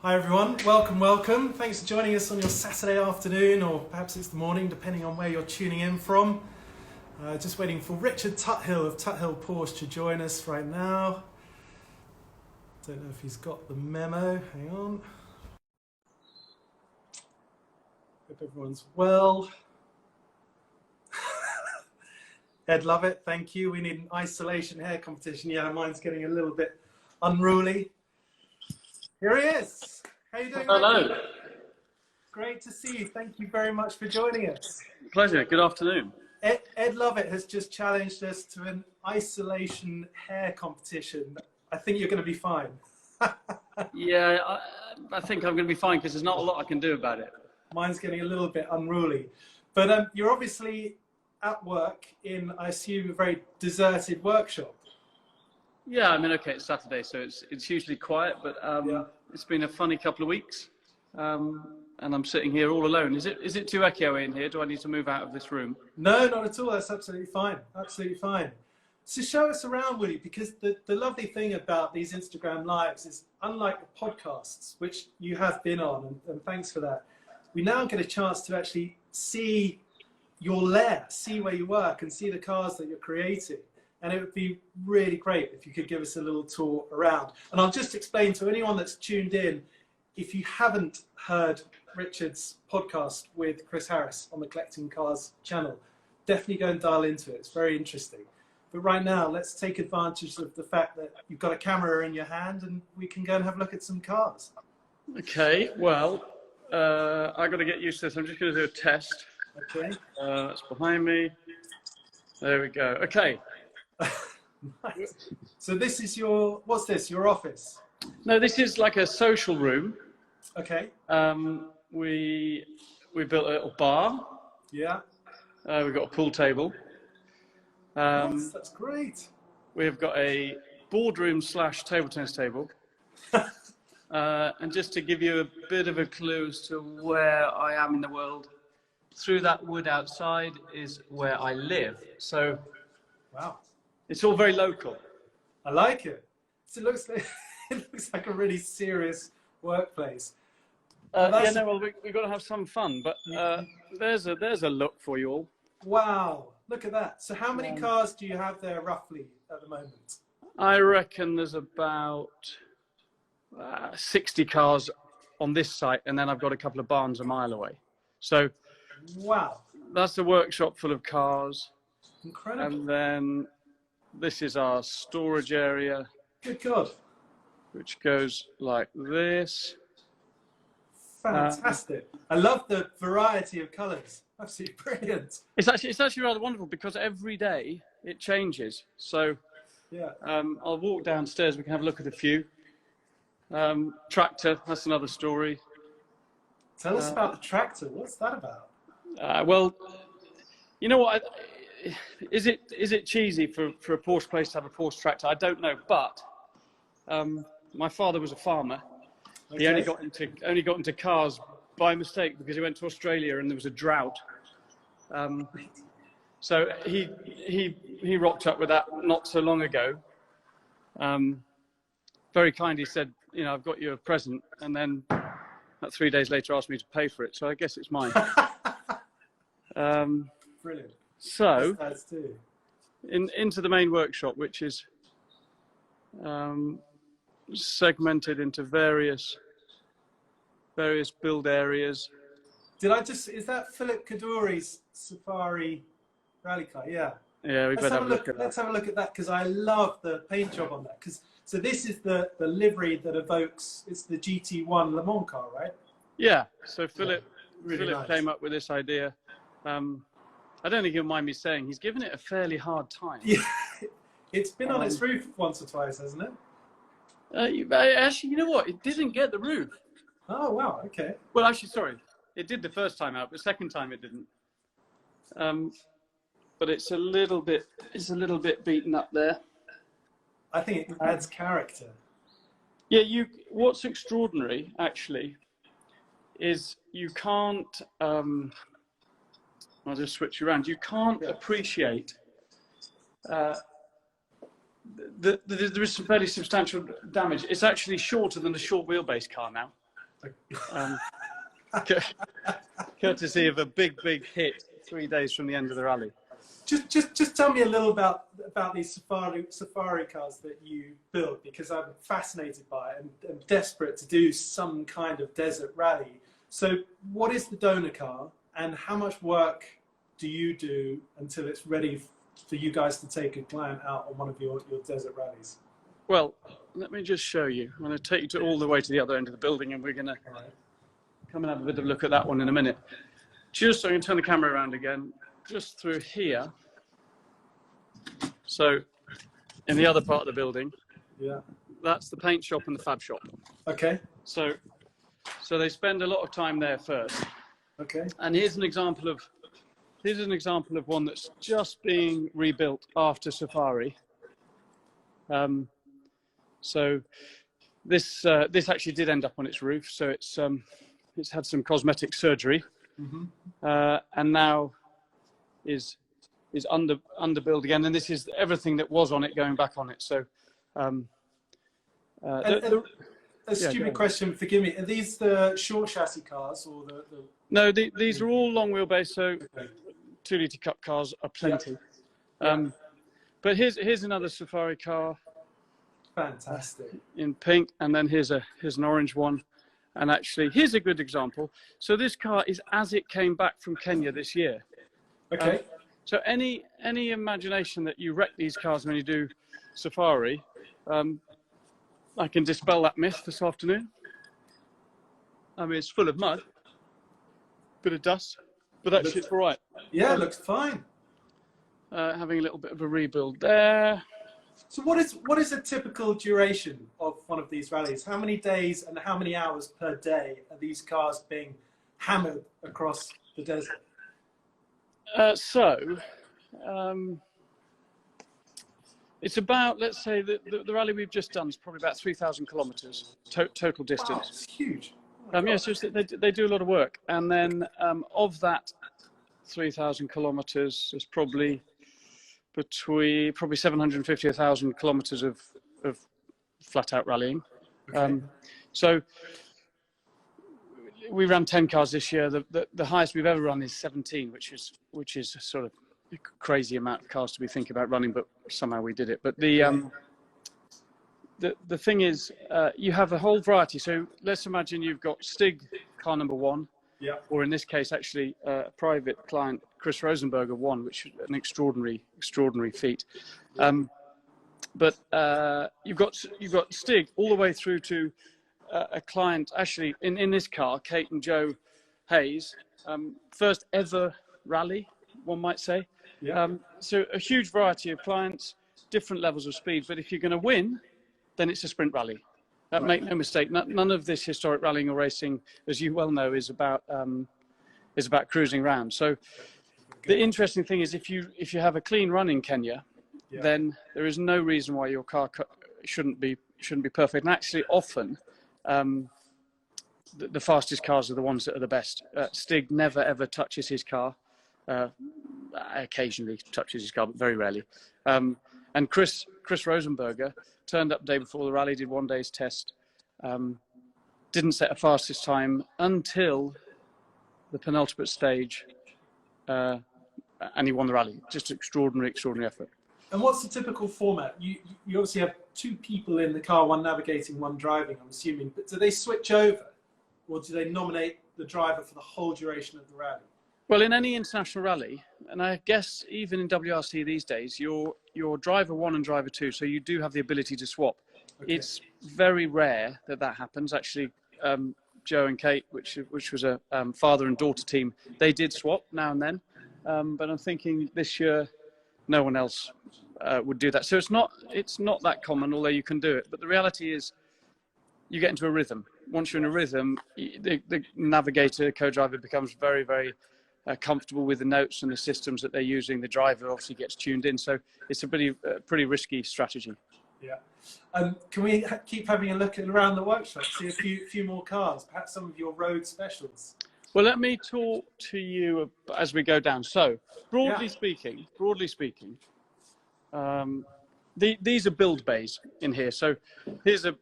Hi everyone, welcome. Thanks for joining us on your Saturday afternoon, or perhaps it's the morning, depending on where you're tuning in from. Just waiting for Richard Tuthill of Tuthill Porsche to join us right now. Don't know if he's got the memo, hang on. Hope everyone's well. Ed Lovett, thank you. We need an isolation hair competition. Yeah, mine's getting a little bit unruly. Here he is. How are you doing? Hello. Richard? Great to see you. Thank you very much for joining us. Pleasure. Good afternoon. Ed Lovett has just challenged us to an isolation hair competition. I think you're going to be fine. Yeah, I think I'm going to be fine because there's not a lot I can do about it. Mine's getting a little bit unruly. But you're obviously at work in, I assume, a very deserted workshop. Yeah, I mean, okay, it's Saturday, so it's usually quiet, but Yeah. It's been a funny couple of weeks, and I'm sitting here all alone. Is it too echoey in here? Do I need to move out of this room? No, not at all. That's absolutely fine. Absolutely fine. So show us around, will you? Because the lovely thing about these Instagram Lives is, unlike the podcasts, which you have been on, and thanks for that, we now get a chance to actually see your lair, see where you work, and see the cars that you're creating. And it would be really great if you could give us a little tour around. And I'll just explain to anyone that's tuned in, if you haven't heard Richard's podcast with Chris Harris on the Collecting Cars channel, definitely go and dial into it. It's very interesting. But right now, let's take advantage of the fact that you've got a camera in your hand and we can go and have a look at some cars. Okay, well, I've got to get used to this. I'm just going to do a test. Okay. That's behind me. There we go. Okay. Nice. So this is what's this, your office? No, this is like a social room. Okay. We built a little bar. Yeah. We've got a pool table. That's great. We've got a boardroom / table tennis table. And just to give you a bit of a clue as to where I am in the world, through that wood outside is where I live. So Wow. it's all very local. I like it. So it looks like a really serious workplace. Well, we've got to have some fun, but there's a look for you all. Wow, look at that. So how many cars do you have there roughly at the moment? I reckon there's about 60 cars on this site, and then I've got a couple of barns a mile away. So wow, that's a workshop full of cars. Incredible. And then this is our storage area. Good God. Which goes like this. Fantastic. I love the variety of colours. Absolutely brilliant. It's actually rather wonderful because every day it changes. So yeah. I'll walk downstairs. We can have a look at a few. Tractor, that's another story. Tell us about the tractor. What's that about? Well, you know what? Is it cheesy for a Porsche place to have a Porsche tractor? I don't know, but my father was a farmer. Okay. He only got into cars by mistake because he went to Australia and there was a drought. So he rocked up with that not so long ago. Very kindly said, you know, I've got you a present, and then 3 days later asked me to pay for it. So I guess it's mine. Brilliant. So that's too. Into the main workshop, which is segmented into various build areas. Is that Philip Kaddouri's Safari rally car? Yeah. Yeah, we better have a look at that. Let's have a look at that because I love the paint job on that. So this is the livery that evokes, it's the GT1 Le Mans car, right? Yeah. So Philip nice. Came up with this idea. I don't think he'll mind me saying he's given it a fairly hard time. Yeah. It's been on its roof once or twice, hasn't it? Actually, you know what? It didn't get the roof. Oh, wow. Okay. Well, actually, sorry. It did the first time out, but the second time it didn't. But it's a little bit beaten up there. I think it adds character. Yeah, what's extraordinary, actually, is you can't, I'll just switch you around. You can't appreciate, there is some fairly substantial damage. It's actually shorter than a short wheelbase car now. Um, courtesy of a big hit 3 days from the end of the rally. Just tell me a little about these safari cars that you build, because I'm fascinated by it and desperate to do some kind of desert rally. So what is the donor car, and how much work do you do until it's ready for you guys to take a client out on one of your desert rallies? Well, let me just show you. I'm going to take you all the way to the other end of the building, and we're going to come and have a bit of a look at that one in a minute. Just so I'm going to turn the camera around again, just through here. So in the other part of the building, yeah, that's the paint shop and the fab shop. Okay. So they spend a lot of time there first. Okay. And here's an example of one that's just being rebuilt after Safari. So this actually did end up on its roof. So it's had some cosmetic surgery, and now is underbuilt again. And this is everything that was on it going back on it. So a stupid question, forgive me. Are these the short chassis cars or the... No, these are all long wheelbase. So 2 litre cup cars are plenty. Yeah. But here's another Safari car. Fantastic. In pink, and then here's an orange one. And actually, here's a good example. So this car is as it came back from Kenya this year. Okay. So any imagination that you wreck these cars when you do Safari, I can dispel that myth this afternoon. I mean, it's full of mud, bit of dust, but actually it's all right. Yeah, it looks fine. Having a little bit of a rebuild there. So what is a typical duration of one of these rallies? How many days and how many hours per day are these cars being hammered across the desert? It's about, let's say, the rally we've just done is probably about 3,000 kilometres total distance. Wow, it's huge. Yes, they do a lot of work. And then of that 3,000 kilometres, there's probably 750 or 1,000 kilometres of flat out rallying. Okay. So we ran 10 cars this year. The highest we've ever run is 17, which is a sort of a crazy amount of cars to be thinking about running, but somehow we did it. But the thing is, you have a whole variety. So let's imagine you've got Stig car number 1, yeah, or in this case, actually, a private client, Chris Rosenberger, 1, which is an extraordinary feat. But you've got Stig all the way through to a client, actually, in this car, Kate and Joe Hayes, first ever rally, one might say. yeah. So a huge variety of clients, different levels of speed. But if you're going to win, then it's a sprint rally. Right. Make no mistake. None of this historic rallying or racing, as you well know, is about cruising around. So the interesting thing is, if you have a clean run in Kenya, Yeah. then there is no reason why your car shouldn't be perfect. And actually, often the fastest cars are the ones that are the best. Stig never ever touches his car. Occasionally touches his car, but very rarely. And Chris Rosenberger turned up the day before the rally, did 1 day's test, didn't set a fastest time until the penultimate stage, and he won the rally. Just extraordinary effort. And what's the typical format? You obviously have 2 people in the car, one navigating, one driving, I'm assuming. But do they switch over, or do they nominate the driver for the whole duration of the rally? Well, in any international rally, and I guess even in WRC these days, you're driver 1 and driver 2, so you do have the ability to swap. Okay. It's very rare that happens. Actually, Joe and Kate, which was a father and daughter team, they did swap now and then. But I'm thinking this year, no one else would do that. So it's not that common, although you can do it. But the reality is, you get into a rhythm. Once you're in a rhythm, the navigator, co-driver becomes very, very comfortable with the notes and the systems that they're using. The driver obviously gets tuned in. So it's a pretty risky strategy. Yeah. Can we keep having a look around the workshop, see a few more cars, perhaps some of your road specials? Well, let me talk to you as we go down. So, broadly speaking, these are build bays in here. So here's a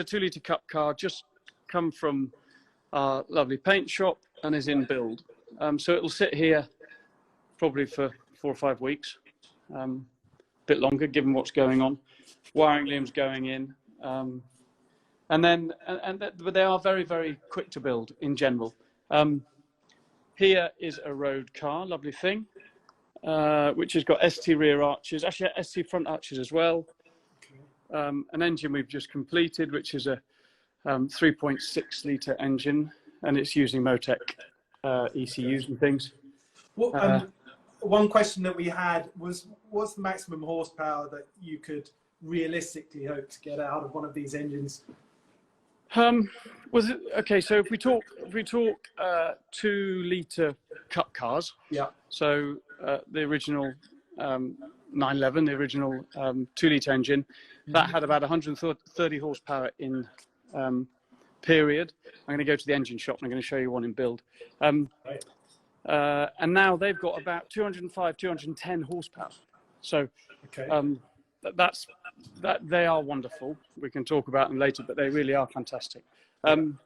2 litre cup car, just come from our lovely paint shop and is in build. So it'll sit here probably for 4 or 5 weeks, a bit longer given what's going on. Wiring looms going in, but they are very, very quick to build in general. Here is a road car, lovely thing, which has got ST rear arches, actually ST front arches as well. An engine we've just completed, which is a 3.6 litre engine, and it's using Motec ECUs and things. One question that we had was, what's the maximum horsepower that you could realistically hope to get out of one of these engines? Okay, so if we talk 2 litre cup cars, yeah. So the original 911, the original 2 litre engine, that had about 130 horsepower in period. I'm going to go to the engine shop and I'm going to show you one in build. Right. And now they've got about 205, 210 horsepower. So okay. They are wonderful. We can talk about them later, but they really are fantastic. Going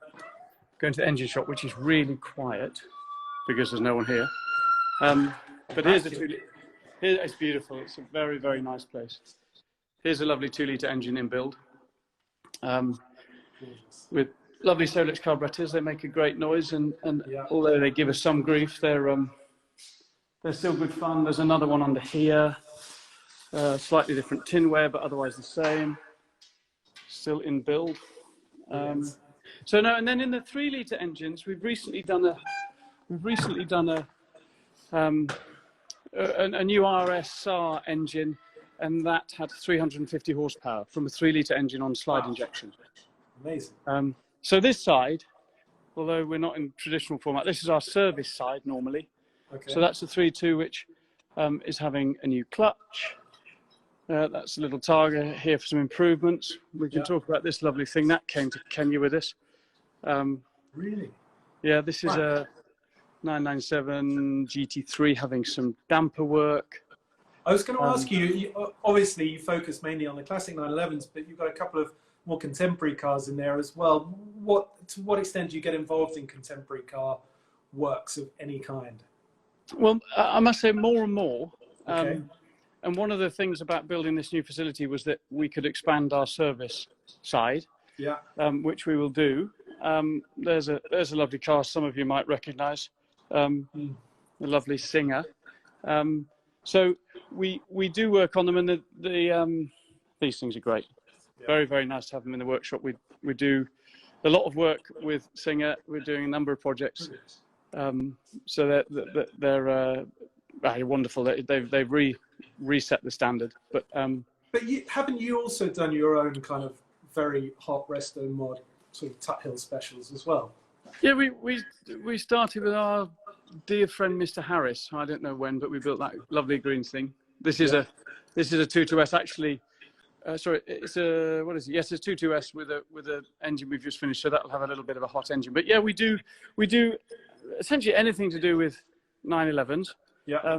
to the engine shop, which is really quiet because there's no one here. But here's it's beautiful. It's a very, very nice place. Here's a lovely 2 litre engine in build with lovely Solix carburetors. They make a great noise, and although they give us some grief, they're still good fun. There's another one under here, slightly different tinware, but otherwise the same. Still in build. So no, and then in the 3 litre engines, we've recently done a new RSR engine, and that had 350 horsepower from a 3 litre engine on slide injection. Amazing. So this side, although we're not in traditional format, this is our service side normally. Okay. So that's a 3.2, which is having a new clutch. That's a little Targa here for some improvements. We can talk about this lovely thing that came to Kenya with us. Really? Yeah, this is a 997 GT3 having some damper work. I was going to ask you, obviously you focus mainly on the classic 911s, but you've got a couple of more contemporary cars in there as well. To what extent do you get involved in contemporary car works of any kind? Well, I must say more and more. Okay. And one of the things about building this new facility was that we could expand our service side, which we will do. There's a lovely car some of you might recognise, the lovely Singer. So we do work on them, and these things are great. Very, very nice to have them in the workshop. We do a lot of work with Singer. We're doing a number of projects, so they're wonderful. They've reset the standard. But haven't you also done your own kind of very hot resto mod sort of Tuthill specials as well? Yeah, we started with our dear friend Mr. Harris. I don't know when, but we built that lovely green thing. This is a 22S actually. Sorry, it's a what is it? Yes, it's 22S with a engine we've just finished, so that'll have a little bit of a hot engine. But yeah, we do essentially anything to do with 911s. Yeah.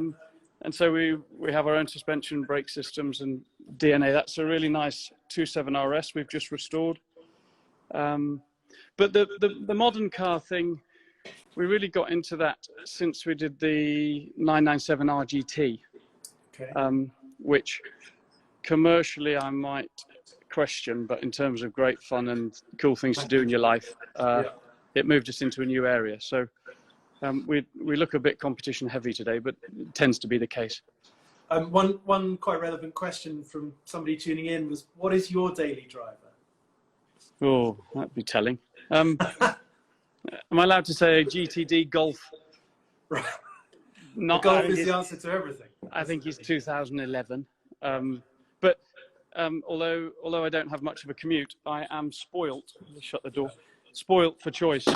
And so we have our own suspension, brake systems, and DNA. That's a really nice 27 RS we've just restored. But the modern car thing, we really got into that since we did the 997 RGT, which commercially I might question, but in terms of great fun and cool things to do in your life, it moved us into a new area. So we look a bit competition heavy today, but it tends to be the case. One quite relevant question from somebody tuning in was, what is your daily driver? Oh, that'd be telling. Am I allowed to say GTD Golf? Right. Not, the Golf is the answer to everything. I think it's 2011. But although I don't have much of a commute, I am spoilt. Let's shut the door. Spoilt for choice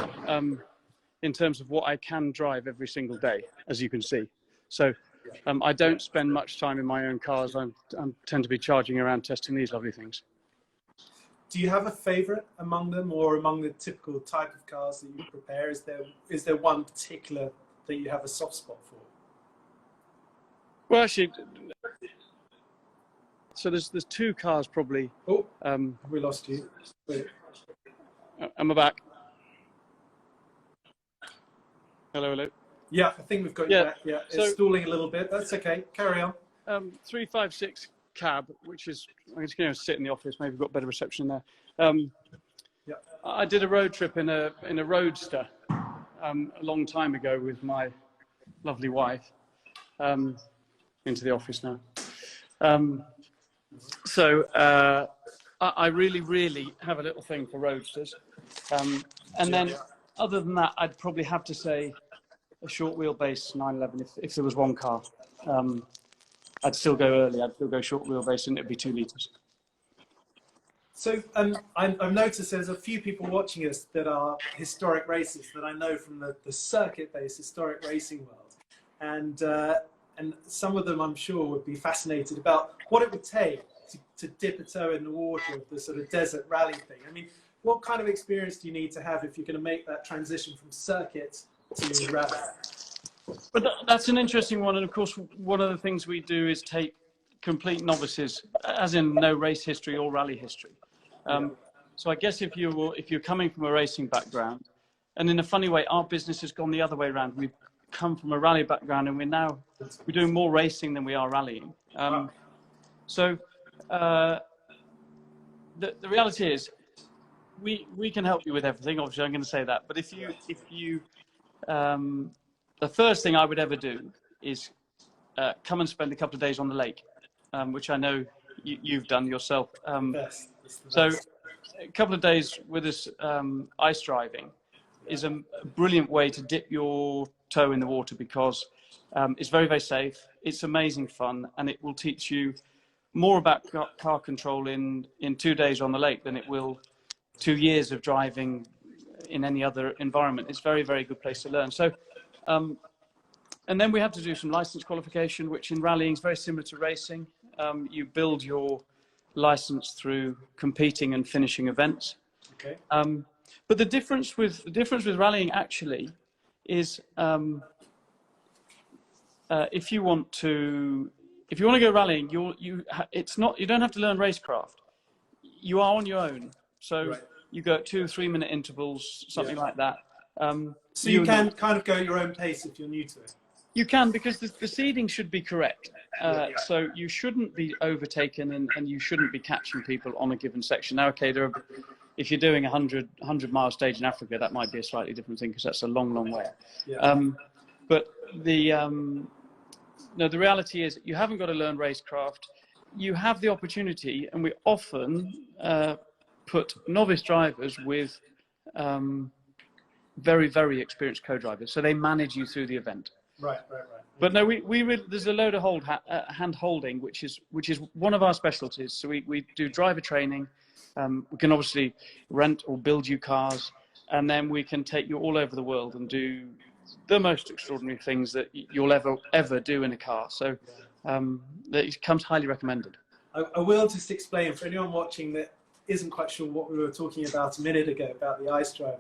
in terms of what I can drive every single day, as you can see. So I don't spend much time in my own cars. I tend to be charging around testing these lovely things. Do you have a favourite among them, or among the typical type of cars that you prepare? Is there one particular that you have a soft spot for? Well, actually, so there's two cars probably. Oh, we lost you. Wait. Am I back? Hello, hello. Yeah, I think we've got you Yeah. back. Yeah, it's So stalling a little bit. That's okay. Carry on. 356 cab, which is I'm just going to sit in the office. Maybe we've got better reception there. Yeah. I did a road trip in a roadster a long time ago with my lovely wife. Into the office now. I really, really have a little thing for roadsters. And then, other than that, I'd probably have to say a short wheelbase 911 if there was one car. I'd still go early. I'd still go short wheelbase, and it'd be 2 litres. So I've noticed there's a few people watching us that are historic racers that I know from the circuit-based historic racing world, and some of them I'm sure would be fascinated about what it would take to dip a toe in the water of the sort of desert rally thing. I mean, what kind of experience do you need to have if you're going to make that transition from circuit to rally? But that's an interesting one, and of course, one of the things we do is take complete novices, as in no race history or rally history. So I guess if you're coming from a racing background, and in a funny way, our business has gone the other way around. We've come from a rally background, and we're doing more racing than we are rallying. So the reality is, we can help you with everything. Obviously, I'm going to say that. But if you the first thing I would ever do is come and spend a couple of days on the lake, which I know you've done yourself. So a couple of days with us ice driving is a brilliant way to dip your toe in the water, because it's very, very safe. It's amazing fun, and it will teach you more about car control in 2 days on the lake than it will 2 years of driving in any other environment. It's a very, very good place to learn. So, and then we have to do some license qualification, which in rallying is very similar to racing. You build your license through competing and finishing events. Okay. But the difference with rallying actually is if you want to go rallying, you don't have to learn racecraft. You are on your own. So you go at 2-3 minute intervals, something like that. So you can kind of go at your own pace if you're new to it. You can, because the seeding should be correct. So you shouldn't be overtaken, and you shouldn't be catching people on a given section. Now, okay, if you're doing a 100-mile stage in Africa, that might be a slightly different thing, because that's a long, long way. But the reality is you haven't got to learn racecraft. You have the opportunity, and we often put novice drivers with very, very experienced co-drivers, so they manage you through the event. Right. But no, there's a load of hand holding, which is one of our specialties. So we do driver training. We can obviously rent or build you cars, and then we can take you all over the world and do the most extraordinary things that you'll ever do in a car. So it comes highly recommended. I will just explain for anyone watching that isn't quite sure what we were talking about a minute ago about the ice driving.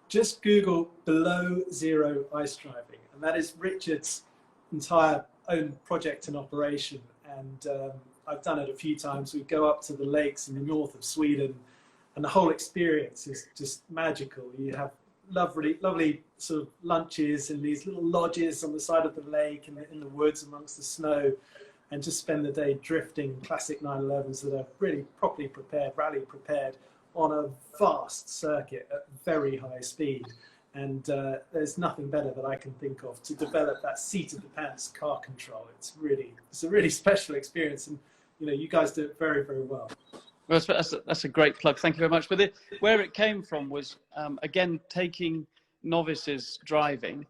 Just Google below zero ice driving, and that is Richard's entire own project and operation. And I've done it a few times. We go up to the lakes in the north of Sweden, and the whole experience is just magical. You have lovely sort of lunches in these little lodges on the side of the lake in the woods amongst the snow, and just spend the day drifting classic 911s that are really properly prepared, rally prepared, on a vast circuit at very high speed. And there's nothing better that I can think of to develop that seat of the pants car control. It's a really special experience, and you guys do it very, very well. Well, that's a great plug. Thank you very much. But where it came from was again taking novices driving.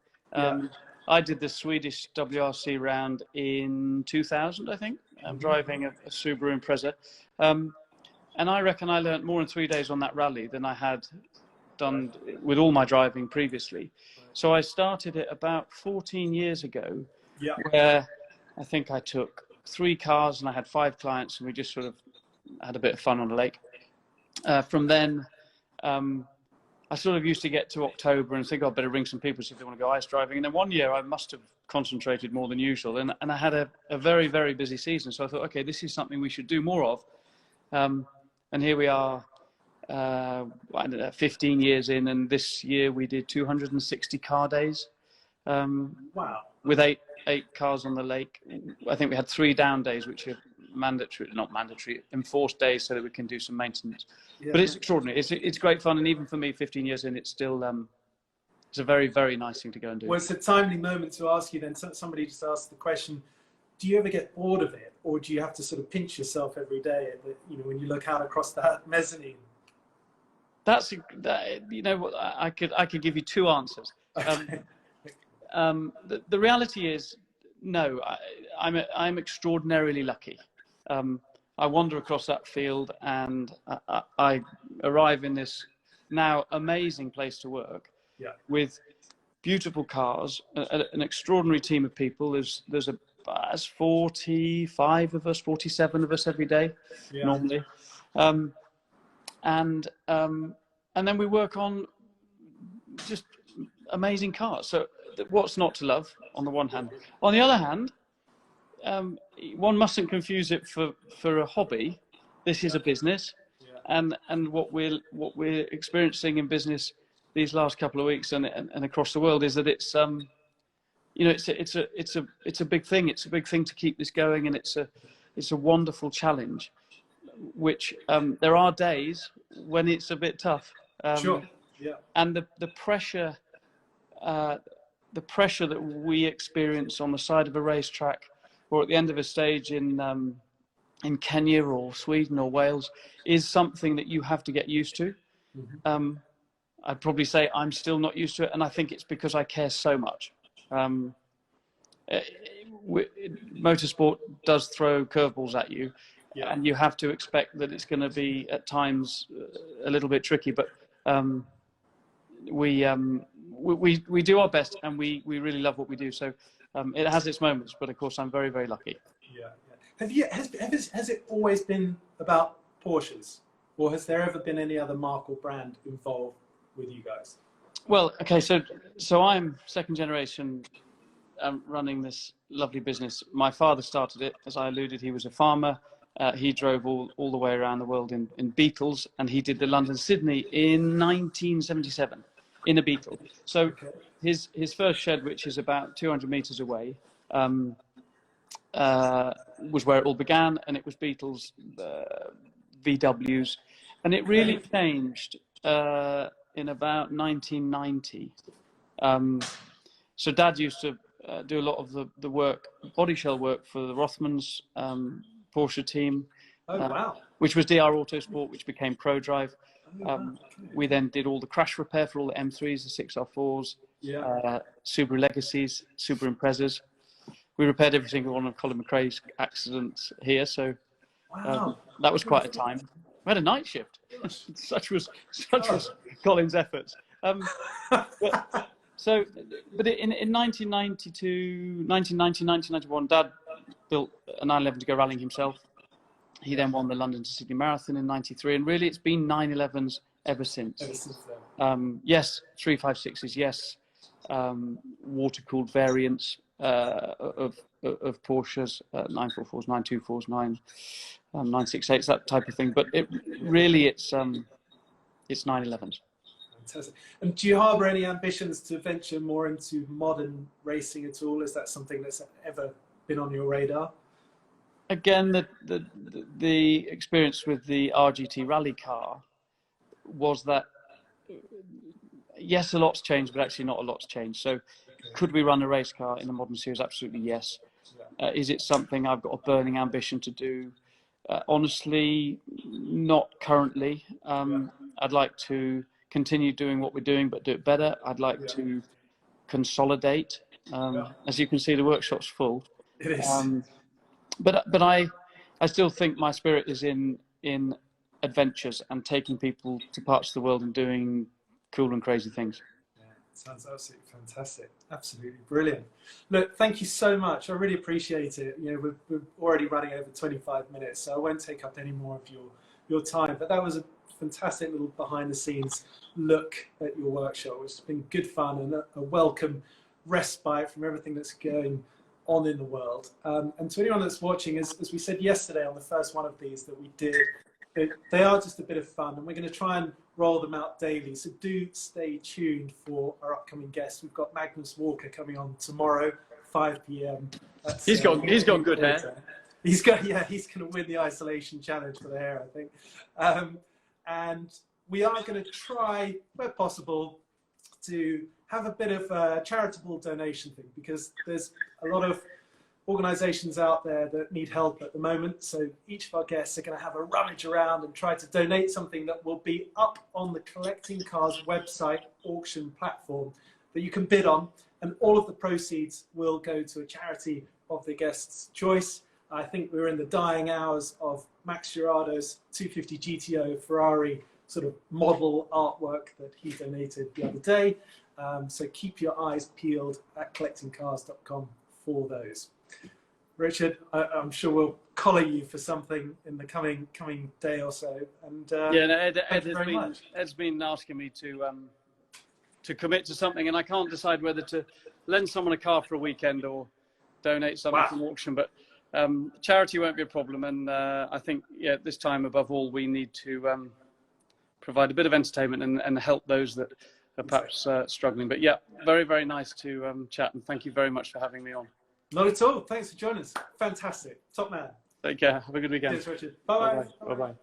I did the Swedish WRC round in 2000, I think. I'm driving a Subaru Impreza. And I reckon I learned more in 3 days on that rally than I had done with all my driving previously. So I started it about 14 years ago, where I think I took 3 cars and I had 5 clients, and we just sort of had a bit of fun on the lake. From then, I sort of used to get to October and think, I'd better ring some people, see if they want to go ice driving. And then one year I must have concentrated more than usual, and I had a very, very busy season. So I thought, okay, this is something we should do more of. And here we are I don't know, 15 years in, and this year we did 260 car days. Wow. With eight cars on the lake. I think we had 3 down days, which are not mandatory, enforced days, so that we can do some maintenance. Yeah. But it's extraordinary. It's great fun, and even for me, 15 years in, it's still it's a very, very nice thing to go and do. Well, it's a timely moment to ask you then. Somebody just asked the question: do you ever get bored of it, or do you have to sort of pinch yourself every day? When you look out across that mezzanine. I could give you 2 answers. Okay. The reality is, no, I'm extraordinarily lucky. I wander across that field and I arrive in this now amazing place to work, yeah, with beautiful cars, an extraordinary team of people. There's 45 of us, 47 of us every day, yeah, normally. And then we work on just amazing cars. So what's not to love on the one hand? On the other hand, one mustn't confuse it for a hobby. This is a business, yeah, and what we're experiencing in business these last couple of weeks and across the world is that it's a big thing. It's a big thing to keep this going, and it's a wonderful challenge. Which there are days when it's a bit tough. sure, yeah, And the pressure. The pressure that we experience on the side of a racetrack or at the end of a stage in Kenya or Sweden or Wales is something that you have to get used to. mm-hmm. I'd probably say I'm still not used to it, and I think it's because I care so much. Motorsport does throw curveballs at you, Yeah. and you have to expect that it's going to be at times a little bit tricky, but we do our best, and we really love what we do. So it has its moments, but of course I'm very, very lucky. Yeah. Has it always been about Porsches, or has there ever been any other marque or brand involved with you guys? Well, okay, so I'm second generation running this lovely business. My father started it, as I alluded. He was a farmer. He drove all the way around the world in Beetles, and he did the London-Sydney in 1977 in a Beetle. So Okay. his first shed, which is about 200 meters away, was where it all began, and it was Beetles, VWs, and it really changed in about 1990. So Dad used to do a lot of the work, body shell work, for the Rothmans Porsche team, Oh, wow. which was DR Autosport, which became ProDrive. Oh, wow. Okay. We then did all the crash repair for all the M3s, the 6R4s, Yeah. Subaru Legacies, Subaru Imprezas. We repaired every single one of Colin McRae's accidents here, so Wow. that was quite a time. We had a night shift. such was Colin's efforts. But in 1992, 1990, 1991, Dad built a 911 to go rallying himself. He then won the London to Sydney Marathon in '93, and really it's been 911s ever since. Ever since then. Yes, 356s, yes, water-cooled variants of Porsches, 944s, 924s, 968s, that type of thing. But it's 911s. Fantastic. And do you harbour any ambitions to venture more into modern racing at all? Is that something that's ever been on your radar? Again, the experience with the RGT rally car was that, yes, a lot's changed, but actually not a lot's changed. So could we run a race car in a modern series? Absolutely, yes. Is it something I've got a burning ambition to do? Honestly, not currently. I'd like to continue doing what we're doing, but do it better. I'd like to consolidate. As you can see, the workshop's full. It is. But I still think my spirit is in adventures and taking people to parts of the world and doing cool and crazy things. Yeah, sounds absolutely fantastic. Absolutely brilliant. Look, thank you so much. I really appreciate it. We're already running over 25 minutes, so I won't take up any more of your time. But that was a fantastic little behind-the-scenes look at your workshop. It's been good fun and a welcome respite from everything that's going on in the world. And to anyone that's watching, as we said yesterday on the first one of these that we did, They are just a bit of fun, and we're going to try and roll them out daily. So do stay tuned for our upcoming guests. We've got Magnus Walker coming on tomorrow, 5 p.m. He's got good hair. He's going to win the isolation challenge for the hair, I think. And we are going to try, where possible, to have a bit of a charitable donation thing, because there's a lot of organizations out there that need help at the moment. So each of our guests are going to have a rummage around and try to donate something that will be up on the Collecting Cars website auction platform that you can bid on. And all of the proceeds will go to a charity of the guest's choice. I think we're in the dying hours of Max Girardo's 250 GTO Ferrari sort of model artwork that he donated the other day. So keep your eyes peeled at collectingcars.com for those. Richard, I'm sure we'll collar you for something in the coming day or so. And Ed's been asking me to commit to something, and I can't decide whether to lend someone a car for a weekend or donate something from auction. But charity won't be a problem, and I think this time above all we need to provide a bit of entertainment and help those that are perhaps struggling. But yeah, very, very nice to chat, and thank you very much for having me on. Not at all. Thanks for joining us. Fantastic. Top man. Take care. Have a good weekend. Cheers, Richard. Bye-bye. Bye-bye.